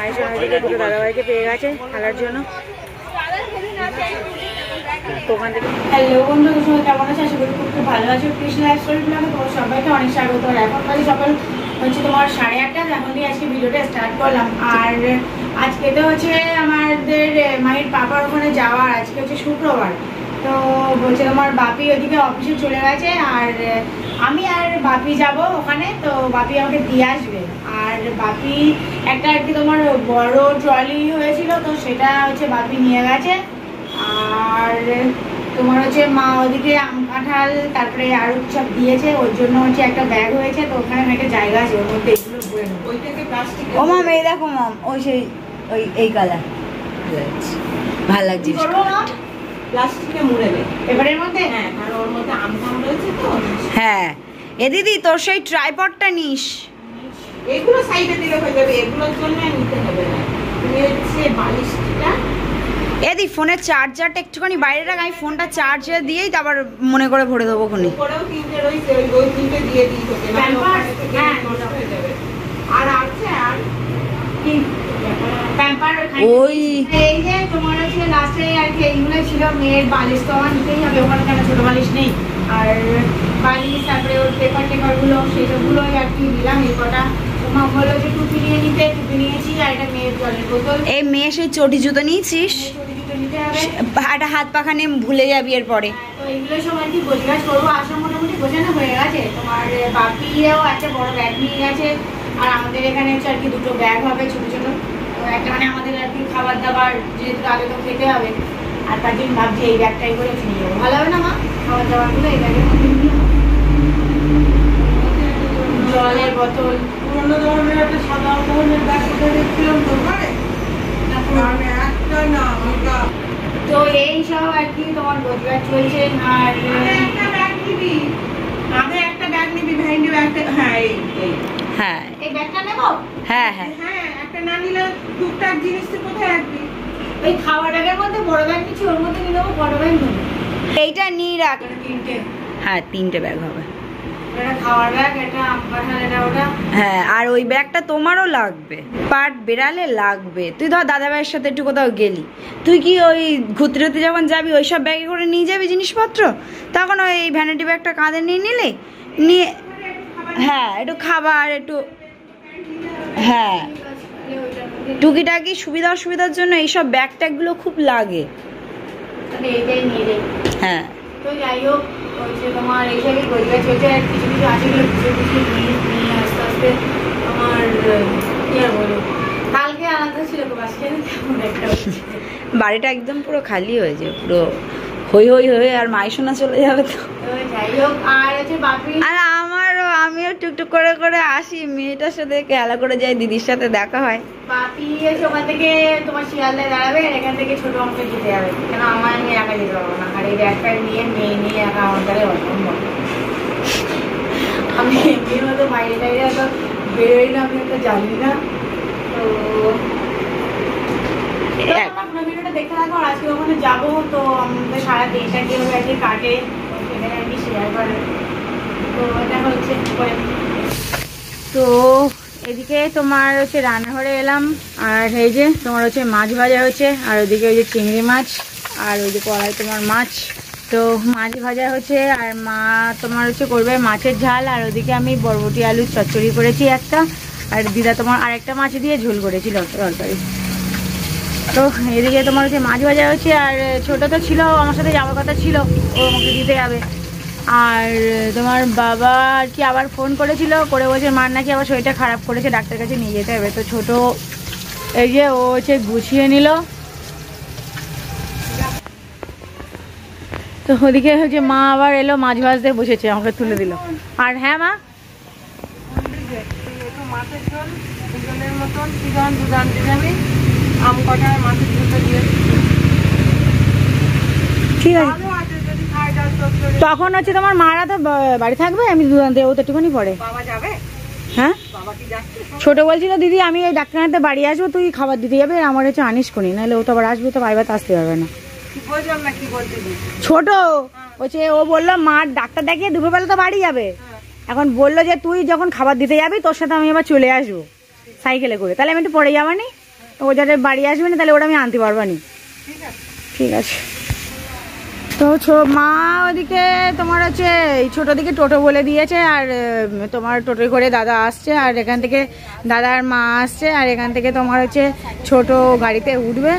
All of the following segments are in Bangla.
মায়ের জন্য দিকে দুটো দাদাভাইকে পেয়ে গেছে খেলার জন্য। হ্যালো বন্ধু, কেমন আছে? আশা করি খুব ভালো আছো। কৃষ্ণ লাইফস্টাইল ব্লগে তোমার সবাইকে অনেক স্বাগত। এখন কালে সকাল হচ্ছে তোমার 8:30, এখন দিয়ে আজকে ভিডিওটা স্টার্ট করলাম। আর আজকে তো হচ্ছে আমাদের মায়ের পাপার ওখানে যাওয়ার, আজকে হচ্ছে শুক্রবার। তো বলছে তোমার বাপি ওইদিকে অফিসে চলে গেছে, আর আমি আর বাপি যাব ওখানে। তো বাপি আমাকে দিয়ে আসবে। আর বাপি একটা আর কি তোমার বড় ট্রলি হয়েছিল, তো সেটা হচ্ছে বাপি নিয়ে গেছে। আর তোমার হচ্ছে মা ওদিকে আম কাঁঠাল তারপরে আরো সব দিয়েছে, ওর জন্য হচ্ছে একটা ব্যাগ হয়েছে। তো ওখানে একটা জায়গা আছে, ওর মধ্যে এগুলো ভরে নেবো। ওইটাকে প্লাস্টিক। ও মাম এই দেখো মাম, ওই সেই ওই এই কালার ভালো লাগছে। প্লাস্টিকে মুড়ে দেয় এবারের মধ্যে। হ্যাঁ, আর ওর মধ্যে আম ফাম রয়েছে তো। হ্যাঁ এ দিদি, তোর সেই ট্রাইপডটা নিস। এগুলো সাইডে দিলে হয়ে যাবে, এগুলোর জন্য নিতে হবে না। তুমি হচ্ছে বালিশটা এদি ফোনের চার্জারটা একটুখানি বাইরে রাখ, আমি ফোনটা চার্জে দিয়েই তারপর মনে করে ভরে দেবো। কোনে পরেও তিনটে রয়েছে, ওই তিনটে দিয়ে দিই তোকে। আর আছে আর কি ওই এই যে তোমার হচ্ছে লাস্টে আর কি এইগুলো ছিল মেয়ের বালিশ, তো আমার নিতেই হবে। ওখানে কেন ছোট বালিশ নেই, আর বালিশ তারপরে ওর পেপার টেপারগুলো সেসবগুলোই আর কি নিলাম। এই কটা মা বললো যে টুপি নিয়ে নিতে, টুপি নিয়েছি। আর একটা মেয়ের জলের বোতল। এই মেয়ে সেই চটি জুতো নিয়েছিস? একটা হাত পাখা নিয়ে ভুলে যাবি এরপরে। তো এইগুলো সব আর কি গোছগাছ করবো। আসা মোটামুটি গোছানো হয়ে গেছে। তোমার বাপিও একটা বড় ব্যাগ নিয়ে গেছে, আর আমাদের এখানে হচ্ছে আর কি দুটো ব্যাগ হবে ছোট ছোট। একটা মানে আমাদের আর কি খাবার দাবার যেহেতু আগে তো খেতে হবে, আর তার জন্য ভাবছি এই ব্যাগটাই করে নিয়ে যাবো। ভালো হবে না মা? খাবার দাবারগুলো এই ব্যাগের মধ্যে নিয়ে জলের বোতল। পুরোনো ধরনের একটা সাদা ধরনের ব্যাগ দেখছিলাম তো ঘরে, তো এই সব আর কি তোমার গোছগাছ চলছে। আর একটা ব্যাগ নিবি, আগে একটা ব্যাগ নিবি, ভ্যান্ডি ব্যাগটা। হ্যাঁ হ্যাঁ এই ব্যাগটা নেবো। হ্যাঁ হ্যাঁ হ্যাঁ, একটা না নিলে টুকটাক জিনিস তো কোথায় রাখবি? ওই খাওয়ার ব্যাগের মধ্যে বড় ব্যাগ নিচ্ছি, ওর মধ্যে নিয়ে নেবো বড় ব্যাগ নেবো। এইটা নিয়ে রাখ। তিনটে, হ্যাঁ তিনটে ব্যাগ হবে। এটা খাওয়ার ব্যাগ, এটা আম কাঁঠাল, এটা ওটা। হ্যাঁ, আর ওই ব্যাগটা তোমারও লাগবে, পাট বেড়ালে লাগবে। তুই ধর দাদা ভাইয়ের সাথে একটু কোথাও গেলি, তুই কি ওই ঘুরতে ঘুরতে যখন যাবি ওই সব ব্যাগে করে নিয়ে যাবি জিনিসপত্র, তখন ওই ভ্যানিটি ব্যাগটা কাঁধে নিয়ে নিলে নিয়ে। হ্যাঁ একটু খাবার একটু, হ্যাঁ টুকিটাকি সুবিধা অসুবিধার জন্য এইসব ব্যাগ ট্যাগগুলো খুব লাগে। হ্যাঁ তো যাই হোক, তোমার এইসবই গোছগাছ চলছে। আর কিছু কিছু আছে নিয়ে আস্তে আস্তে আমার কি আর বলবো, কালকে আলাদা ছিল বাড়িটা একদম পুরো খালি হয়েছে, পুরো হই হই হয়ে। আর মাইশোনা চলে যাবে তো যাই হোক। আর হচ্ছে বাপি আর আমারও, আমিও টুকটুক করে করে আসি, মেয়েটার সাথে খেলা করে যাই, দিদির সাথে দেখা হয়। বাপি ওখান থেকে তোমার শিয়ালদায় দাঁড়াবে, এখান থেকে ছোট আমাকে যেতে যাবে, কেন আমার আমি একা যেতে পারবো না। আর এই ব্যাগটা নিয়ে মেয়ে নিয়ে একা আমার দ্বারা অসম্ভব। আমি এমনি মতো বাইরে টাইরে তো বেরোই না, আমি একটা জানি না। তো ভিডিওটা দেখতে থাকো। আর আজকে ওখানে যাবো, তো আমাদের সারা দিনটা কিভাবে আর কি কাটে সেখানে আর কি শেয়ার করে। তো দেখা হচ্ছে পরে। তো এদিকে তোমার হচ্ছে রান্নাঘরে এলাম, আর এই যে তোমার হচ্ছে মাছ ভাজা হচ্ছে, আর ওইদিকে ওই যে চিংড়ি মাছ, আর ওই যে কড়াই তোমার মাছ। তো মাছ ভাজা হচ্ছে, আর মা তোমার হচ্ছে করবে মাছের ঝাল, আর ওদিকে আমি বরবটি আলুর চচ্চড়ি করেছি একটা, আর দিদা তোমার আরেকটা মাছ দিয়ে ঝোল করেছিল তরকারি। তো এদিকে তোমার হচ্ছে মাছ ভাজা হচ্ছে, আর ছোটো তো ছিল আমার সাথে যাওয়ার কথা ছিল, ও আমাকে দিতে যাবে। আর তোমার বাবা আর কি আবার ফোন করেছিল, করে বলছে মার নাকি আবার শরীরটা খারাপ করেছে, ডাক্তার কাছে নিয়ে যেতে হবে। তো ছোট এই যে ও হচ্ছে গুছিয়ে নিল। তো ওদিকে হচ্ছে মা আবার এলো, মাছ ভাজতে বসেছে, আমাকে তুলে দিল। আর হ্যাঁ মা মাছের ঝোল দুজনের মতন দুধ আনতে যাবি, আম কটায় মাছের ঝোলটা দিয়ে ঠিক আছে। তখন হচ্ছে তোমার মারা তো বাড়ি থাকবে, আমি দুধ আনতে যাবো তো একটুখানি পরে। বাবা যাবে? হ্যাঁ ছোট বলছিল দিদি আমি এই ডাক্তারখানাতে বাড়ি আসবো, তুই খাবার দিতে যাবে, আমার হচ্ছে আনিস করি, নাহলে ও তো আবার আসবে, তো বাইবার আসতে পারবে না। ছোট হচ্ছে ও বললো মা ডাক্তার দেখিয়ে দুপুরবেলা তো বাড়ি যাবে, এখন বললো যে তুই যখন খাবার দিতে যাবি তোর সাথে আমি আবার চলে আসবো সাইকেলে করে, তাহলে আমি একটু পরে যাবানি। ও যাতে বাড়ি আসবে না তাহলে ওটা আমি আনতে পারবো না। ঠিক আছে। তো মা ওদিকে তোমার হচ্ছে ছোটো দিকে টোটো বলে দিয়েছে, আর তোমার টোটোয় করে দাদা আসছে, আর এখান থেকে দাদার মা আসছে, আর এখান থেকে তোমার হচ্ছে ছোট গাড়িতে উঠবে।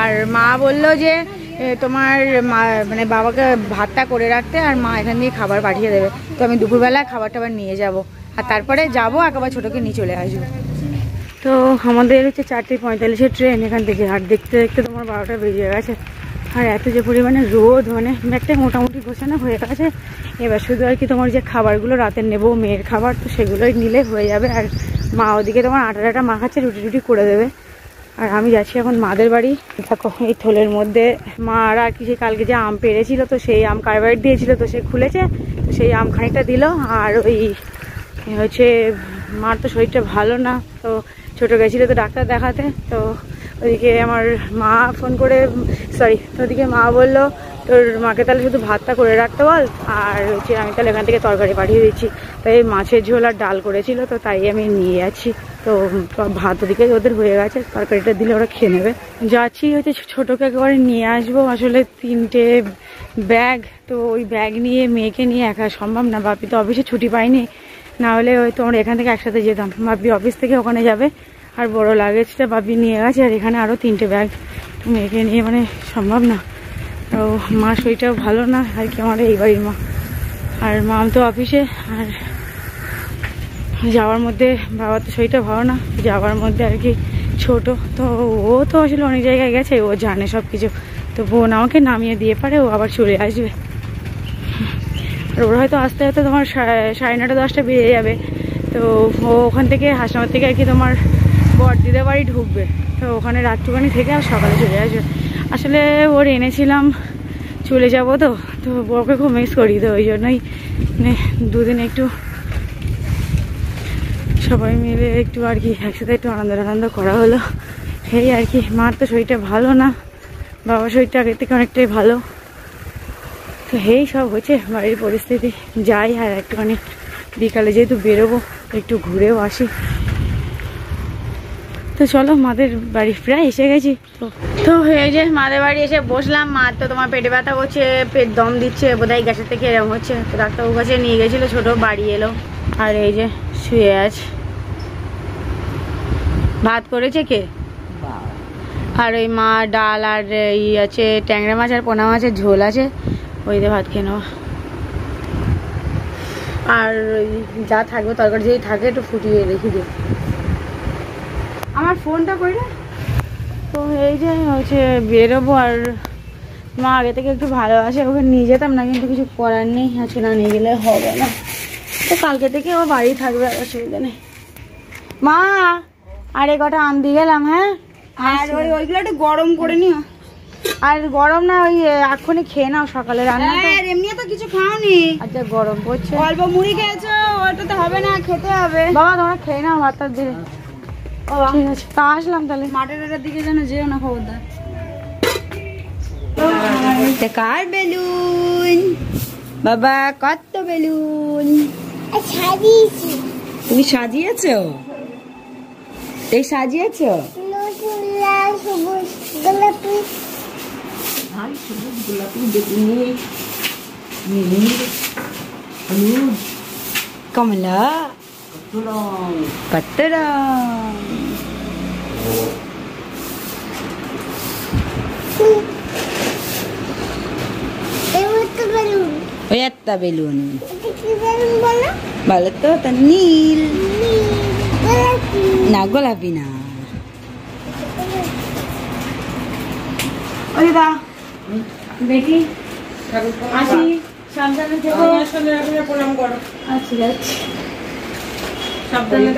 আর মা বললো যে তোমার মা মানে বাবাকে ভাতটা করে রাখতে, আর মা এখান দিয়ে খাবার পাঠিয়ে দেবে। তো আমি দুপুরবেলা খাবার টাবার নিয়ে যাব, আর তারপরে যাবো একেবারে ছোটোকে নিয়ে চলে আসবো। তো আমাদের হচ্ছে 4:45 ট্রেন এখান থেকে, আর দেখতে দেখতে তোমার 12টা বেজে গেছে। আর এত যে পরিমাণে রোদ, মানে ব্যাগটা মোটামুটি গোছানো হয়ে গেছে। এবার শুধু আর কি তোমার যে খাবারগুলো রাতে নেবো, মেয়ের খাবার, তো সেগুলোই নিলে হয়ে যাবে। আর মা ওদিকে তোমার আটা মাখাচ্ছে, রুটি টুটি করে দেবে। আর আমি যাচ্ছি এখন মাদের বাড়ি। দেখো এই থলের মধ্যে মা আর কি কালকে যে আম পেড়েছিল, তো সেই আম কার্বাইড দিয়েছিল, তো সে খুলেছে, তো সেই আম খানিকটা দিল। আর ওই হচ্ছে মার তো শরীরটা ভালো না, তো ছোটো গেছিলো তো ডাক্তার দেখাতে। তো ওদিকে আমার মা ফোন করে তো ওদিকে মা বললো তোর মাকে তাহলে শুধু ভাতটা করে রাখতে বল, আর হচ্ছে আমি তাহলে এখান থেকে তরকারি পাঠিয়ে দিচ্ছি। তাই মাছের ঝোল আর ডাল করেছিল, তো তাই আমি নিয়ে যাচ্ছি। তো ভাত ওদিকে ওদের হয়ে গেছে, তরকারিটা দিলে ওরা খেয়ে নেবে। যাচ্ছি হচ্ছে ছোটোকে একেবারে নিয়ে আসবো। আসলে 3টে ব্যাগ, তো ওই ব্যাগ নিয়ে মেয়েকে নিয়ে একা সম্ভব না। বাপি তো অফিসে ছুটি পাইনি, না হলে হয়তো আমরা এখান থেকে একসাথে যেতাম। বাপি অফিস থেকে ওখানে যাবে, আর বড় লাগেজটা বাপি নিয়ে গেছে, আর এখানে আরও 3টে ব্যাগ, তো মেয়েকে নিয়ে মানে সম্ভব না। তো মা শরীরটাও ভালো না আর কি, আমার এই বাড়ির মা। আর মাম তো অফিসে, আর যাওয়ার মধ্যে বাবার তো শরীরটা ভালো না, যাওয়ার মধ্যে আর কি ছোট, তো ও তো আসলে অনেক জায়গায় গেছে, ও জানে সব কিছু। তো বোন আমাকে নামিয়ে দিয়ে পারে, ও আবার চলে আসবে। আর ওরা হয়তো আস্তে আস্তে তোমার 9:30 10টা বেরিয়ে যাবে। তো ও ওখান থেকে হাসনাবাদ থেকে আর কি তোমার বড়দিদের বাড়ি ঢুকবে, তো ওখানে রাতটুখানি থেকে আর সকালে চলে আসবে। আসলে ওর এনেছিলাম চলে যাবো, তো বউকে খুব মিস করি, তো ওই জন্যই মানে দুদিন একটু সবাই মিলে একটু আর কি একসাথে একটু আনন্দ করা হলো, এই আর কি। মার তো শরীরটা ভালো না, বাবার শরীরটা আগের থেকে অনেকটাই ভালো। তো এই সব হচ্ছে বাড়ির পরিস্থিতি। যাই, আর একটুখানি বিকালে যেহেতু বেরোবো একটু ঘুরেও আসি। তো চলো, মাদের বাড়ি প্রায় এসে গেছি। তো এই যে মাদের বাড়ি এসে বসলাম। মার তো তোমার পেটে ব্যথা করছে, পেট দম দিচ্ছে, বোধহয় গ্যাসের থেকে এরকম হচ্ছে। তো ডাক্তারবাবুর কাছে নিয়ে গেছিলো, ছোট বাড়ি এলো, আর এই যে শুয়ে আছে। ভাত করেছে কে? আর ওই মা ডাল আর ই আছে ট্যাংরা মাছ আর পোনা মাছের ঝোল আছে, ওই দিয়ে ভাত খেয়ে নেওয়া। আর যা থাকবে তরকারি যদি থাকে একটু ফুটিয়ে রেখে দিই। আমার ফোনটা কই রে? তো এই যে হচ্ছে বেরোবো, আর মা আগে থেকে একটু ভালোবাসে, ওকে নিয়ে যেতাম না, কিন্তু কিছু করার নেই, আছে না নিয়ে গেলে হবে না। তো কালকে থেকে ও বাড়ি থাকবে, অসুবিধা নেই। মা আরে কটা আম দিয়ে গেলাম। হ্যাঁ, আর ওইগুলো একটু গরম করে নিও। আর গরম না, ওই এক্ষুনি খেয়ে নাও, সকালে রান্না। এমনি তো কিছু খাওনি। আচ্ছা, গরম পড়ছে, অল্প মুড়ি খেয়েছো, ওটা তো হবে না, খেতে হবে। বাবা তোমরা খেয়ে নাও ভাতটা দিয়ে। ঠিক আছে, তা আসলাম তাহলে। মাঠের দিকে যেন যেও না, খবরদার। কার বেলুন বাবা, কত বেলুন সাজিয়েছি। তুমি সাজিয়েছো? এই সাজিয়েছো? কমলা কত রং। ওই একটা বেলুন বলো তো, তা নীল না, গোলাপি না। দেখি আসি, সাবধানে থেকো। প্রণাম করো। আচ্ছা যাচ্ছি, সাবধানে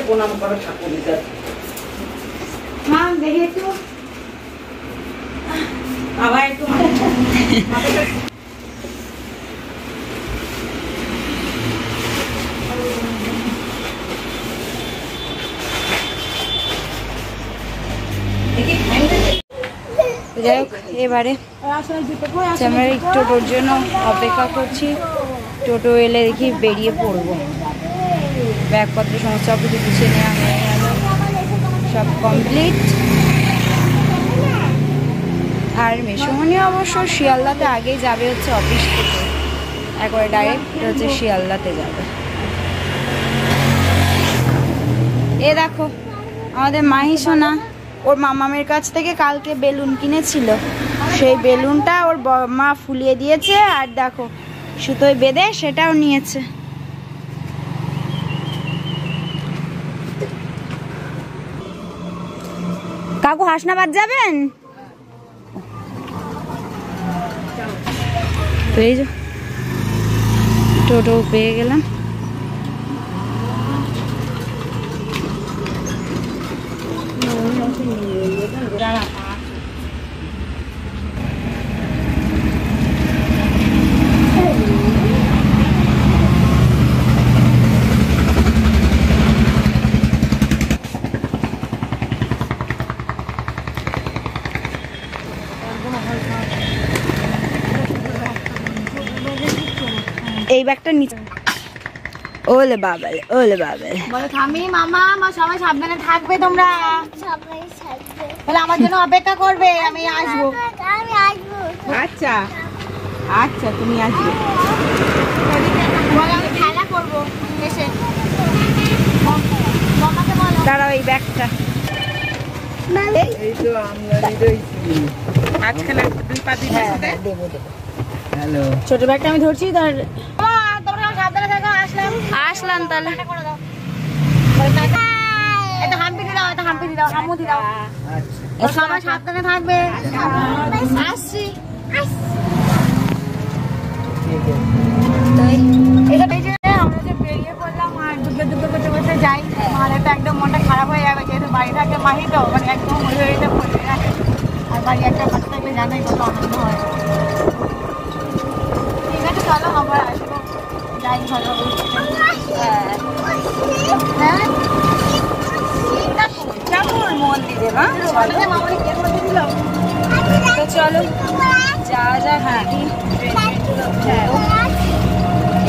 প্রণাম করো। মা দেখি একটু আবার একটু যাই হোক। এবারে আমরা এই টোটোর জন্য অপেক্ষা করছি, টোটো এলে দেখি বেরিয়ে পড়বো। ব্যাগপত্র সমস্ত কিছু গুছিয়ে নেওয়া হয়ে গেল, সব কমপ্লিট। আর মেসোমণি অবশ্য শিয়ালদাতে আগেই যাবে হচ্ছে অফিস থেকে, একবারে ডাইরেক্ট হচ্ছে শিয়ালদাতে যাবে। এ দেখো আমাদের মাহি সোনা ওর মামামের কাছ থেকে কালকে বেলুন কিনেছিল, সেই বেলুনটা ওর মা ফুলিয়ে দিয়েছে, আর দেখো সুতোয় বেঁধে সেটাও নিয়েছে। কাকু হাসনাবাদ যাবেন? তো এই যে টোটো পেয়ে গেলাম। এই ব্যাগটা নিচে। ওলে বাবালে, ওলে বাবালে। বলো থামি মামা, মা সবাই সাবধানে থাকবে, তোমরা সবাই থাকবে, তাহলে আমার জন্য অপেক্ষা করবে, আমি আসবো। আমি আসবো। আচ্ছা আচ্ছা, তুমি আসবে। বলো আমি খেলা করব এসে। মামাকে বলো। দাঁড়াও এই ব্যাগটা। এই তো আমরা রইছি আজকাল দুই পা দিন সাথে দেবো দেবো। হ্যালো, ছোট ব্যাগটা আমি ধরছি, ধর। তোমরা সাবধানে থাকো, আসলাম তাহলে। এটা হাম্পি দি দাও, এটা হাম্পি দি দাও, হামু দি দাও। আচ্ছা সবাই সাবধানে থাকবে। আসছি। ঠিক আছে। এটা বেজে আমরা যে বেরিয়ে পড়লাম আর দুগ্গে দুগ্গে করতে করতে যাই, আর এটা একদম মনটা খারাপ হয়ে যাবে, যেহেতু বাড়ি থাকে মাহি, তো মানে একদম মনে হয়ে যেতে পড়ে গেছে। আর বাড়ি একটা বাচ্চা থাকলে জানাই কত আনন্দ হয়। ঠিক আছে চলো আবার আসবো, যাই ভালো। হ্যাঁ কেমন মন্দিরে মা? মামনি কে মন্দির দিল? তো চলো যা যা। হ্যাঁ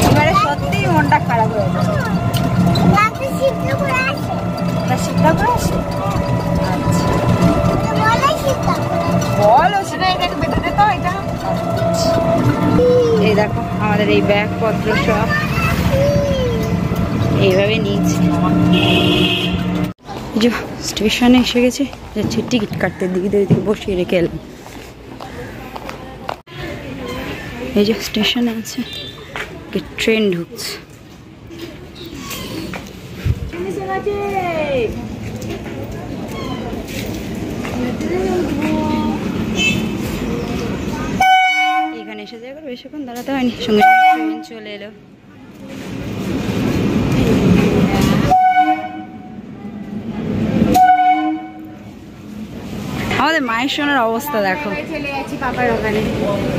এবারে সত্যিই মনটা খারাপ হয়ে যাবে। শীতটা করে আসে? বলো সেটা। এটা একটু বেঁধে দে তো, এটা। এই দেখো আমাদের এই ব্যাগপত্র সব এইভাবে নিয়েছি। যে স্টেশনে এসে গেছে, যাচ্ছি টিকিট কাটতে, দিকে দিকে বসিয়ে রেখে এলাম। এই যে স্টেশনে আছে, ট্রেন ঢুকছে। এখানে এসে যাওয়ার বেশিক্ষণ দাঁড়াতে হয়নি, সঙ্গে ট্রেন চলে এলো। আমাদের মায়ের সোনার অবস্থা দেখো। চলে যাচ্ছি পাপার ওখানে,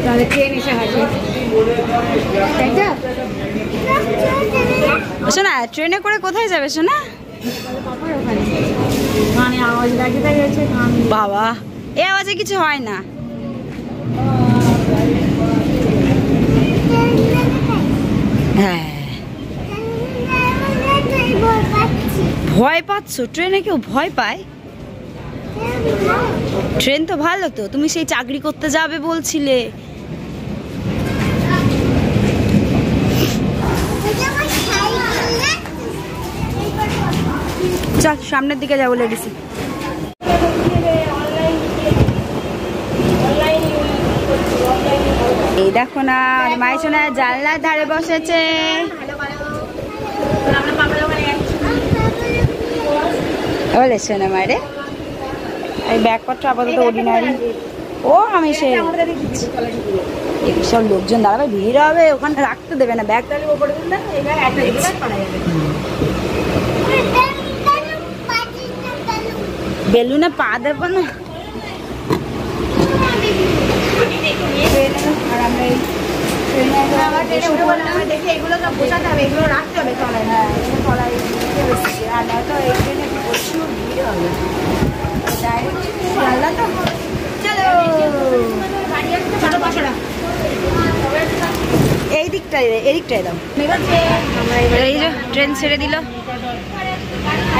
তাহলে ট্রেন এসে গেছে। শোনা ট্রেনে করে কোথায় যাবে শোনা? পাপার ওখানে মানে আওয়াজ লাগিয়ে গেছে। বাবা এ আওয়াজে কিছু হয় না। হ্যাঁ ভয় পাচ্ছ? ট্রেনে কেউ ভয় পায়? ট্রেন তো ভালো, তো তুমি সেই চাকরি করতে যাবে বলছিলে। চল সামনের দিকে যাবো লেডিসে। এই দেখো না মায়ের সোনা জানলার ধারে বসেছে। বলেছে না মারে এই ব্যাগপত্র আপাতত অর্ডিনারি। ও আমি সে সব লোকজন দাঁড়াবে, ভিড় হবে, ওখানে রাখতে দেবে না ব্যাগ। বেলুনে পা দেবো না। আর আমরা এগুলো সব বোঝাতে হবে, এগুলো রাখতে হবে তলায়। হ্যাঁ তলায় আর নয়তো এই ট্রেনে প্রচুর ভিড় হবে। শিয়ালদা তো চলো এই দিকটায়, এদিকটায় দাও। এই যে ট্রেন ছেড়ে দিল।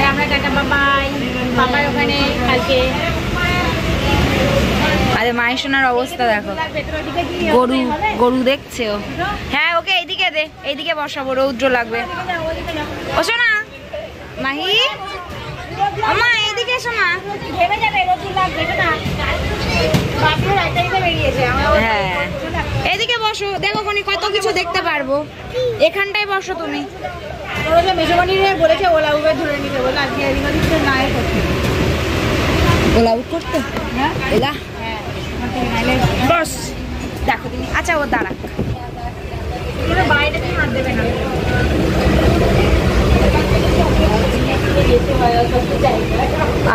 আমরা টাটা বাবাই। পাপার ওখানে কালকে। আরে মায়ের সোনার অবস্থা দেখো, গরু গরু দেখছে ও। হ্যাঁ ওকে এইদিকে দে, এইদিকে বসাবো, রৌদ্র লাগবে। ও সোনা মাহি, আমা এইদিকে এসো মা। হ্যাঁ এদিকে বসো, দেখো কোনি কত কিছু দেখতে পারবো। এখানটায় বসো তুমি। বলেছে ওলা উবের ধরে নিতে, বলে আজকে নাই করতে, ওলা উঠ করতে। হ্যাঁ এলা বস, দেখো তুমি। আচ্ছা ও দাঁড়া, বাইরে হাত দেবে না।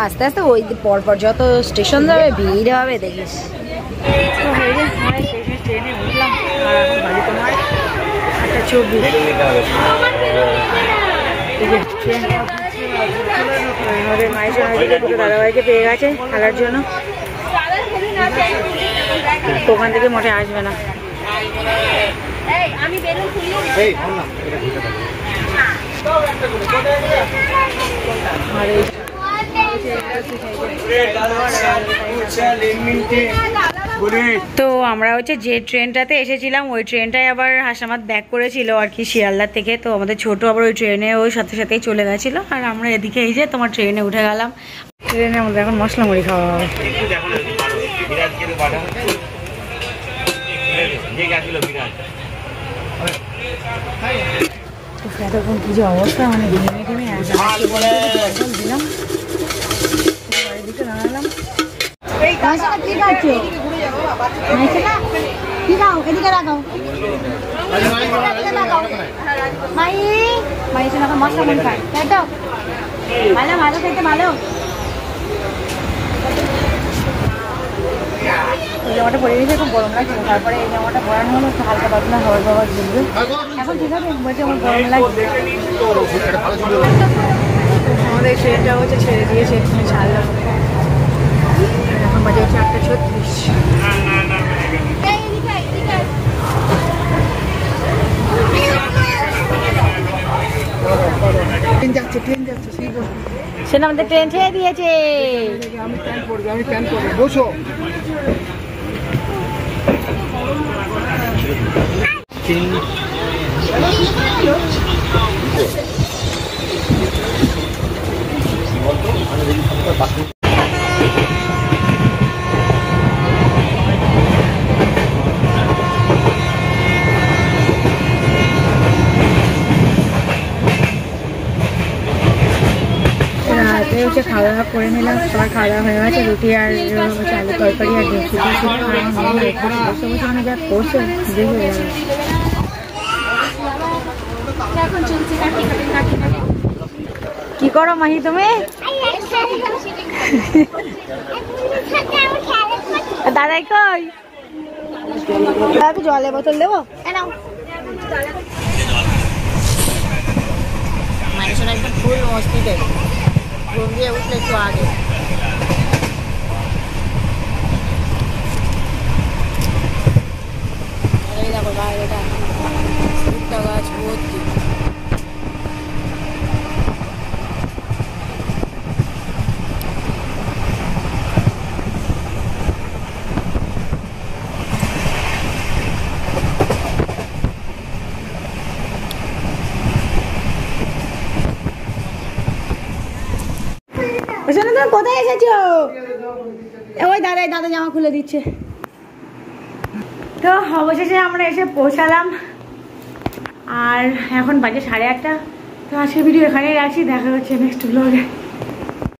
আস্তে আস্তে ওই পরপর যত স্টেশন যাবে ভিড় হবে দেখিস। ট্রেনে উঠলাম আর এখন বাড়ি তোমার 8:24। মায়ের দুটো দাদাভাইকে পেয়ে গেছে খেলার জন্য, ওখান থেকে মোটে আসবে না। তো আমরা হচ্ছে যে ট্রেনটাতে এসেছিলাম ওই ট্রেনটাই আবার হাসামাত ব্যাক করেছিল আর কি শিয়ালদা থেকে। তো আমাদের ছোট আবার ওই ট্রেনে ওই সাথে সাথেই চলে গেছিলো, আর আমরা এদিকে এই যে তোমার ট্রেনে উঠে গেলাম। ট্রেনে আমাদের এখন মশলা মুড়ি খাওয়া হবে। এতক্ষণ কি যে অবস্থা, মানে ঘেমে ঘেমে দিলাম, বাড়ির দিকে দাঁড়ালাম। মশলা মুড়ি খায় তাই তো, ভালো ভালো খেতে ভালো। এই জামাটা পরে গেছে, খুব গরম লাগছে, তারপরে এই জামাটা পরানো হলো, হালকা পাতলা হাওয়া পাওয়া ঝুলবে। এখন ঠিক আছে, বলছে আমার গরম লাগছে। আমাদের ট্রেনটা হচ্ছে ছেড়ে দিয়েছে, এখানে ছাড়লাম। এখন বাজে হচ্ছে 8:36। সেটা আমাদের ট্রেন ছেড়ে দিয়েছে। আমি প্যান করবো, বসো। রাতে হচ্ছে খাওয়া দাওয়া করে নিলাম, সবার খাওয়া দাওয়া হয়ে গেছে। রুটি আর আলু তরকারি আর ডিম সিদ্ধ ছিল। বসে বসে মানে যা করছে দেখে যাবে। কি করো মাহি তুমি? দাদাই কই? জলের বোতল দেবো? মাইশোনা একদম ফুল মস্তিতে ঘুম দিয়ে উঠলে একটু আগে। এই দেখো বাইরেটা ভুট্টা গাছ ভর্তি। কোথায় এসেছো? ওই দাদাই দাদা জামা খুলে দিচ্ছে। তো অবশেষে আমরা এসে পৌঁছালাম, আর এখন বাজে 8:30। তো আজকে ভিডিও এখানেই রাখছি, দেখা হচ্ছে নেক্সট ব্লগে।